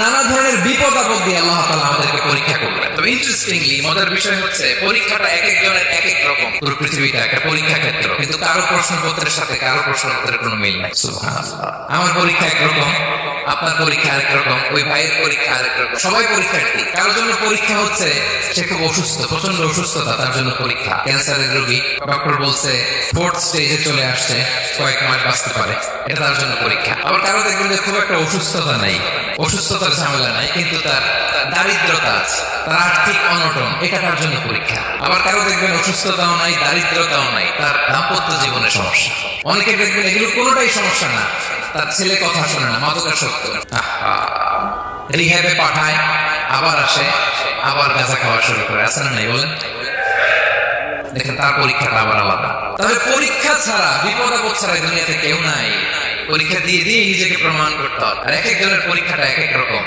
নানা ধরনের বিপদ আপদ দিয়ে আল্লাহ তাআলা আমাদেরকে পরীক্ষা করবেন। তবে ইন্টারেস্টিংলি মজার বিষয় হচ্ছে পরীক্ষাটা এক একজনের এক এক রকম। পুরো পৃথিবীটা একটা পরীক্ষা ক্ষেত্র, কিন্তু কারো প্রশ্নপত্রের সাথে কারো প্রশ্নপত্রের কোনো মিল নাই। সুবহানাল্লাহ। আমার পরীক্ষা একরকম, আপনার পরীক্ষা আরেক রকম, ওই ভাইয়ের পরীক্ষা আরেক রকম। সবাই পরীক্ষার্থী। কারোর জন্য পরীক্ষা হচ্ছে সে খুব অসুস্থ, প্রচন্ড অসুস্থতা, তার জন্য পরীক্ষা। ক্যান্সারের রোগী, ডক্টর বলছে 4th স্টেজে চলে আসছে, কয়েক মাস বাঁচতে পারে, এটা তার জন্য পরীক্ষা। আবার কারো দেখবেন যে খুব একটা অসুস্থতা নাই, অসুস্থতার ঝামেলা নাই, কিন্তু তার দারিদ্রতা আছে, তার আর্থিক অনটন, এটা তার জন্য পরীক্ষা। আবার কারো দেখবেন অসুস্থতাও নাই, দারিদ্রতাও নাই, তার দাম্পত্য জীবনে সমস্যা। অনেকে দেখবেন এগুলো কোনোটাই সমস্যা না, তার ছেলে কথা শোনে না, মাদকাসক্ত, রিহ্যাবে পাঠায়, আবার আসে, আবার গাঁজা খাওয়া শুরু করে। আছে না নাই বলেন? দেখেন তার পরীক্ষাটা আবার আলাদা। তবে পরীক্ষা ছাড়া, বিপদ আপদ ছাড়া দুনিয়াতে কেউ নাই। পরীক্ষা দিয়ে দিয়ে নিজেকে প্রমাণ করতে হবে, আর এক একজনের পরীক্ষাটা এক এক রকম।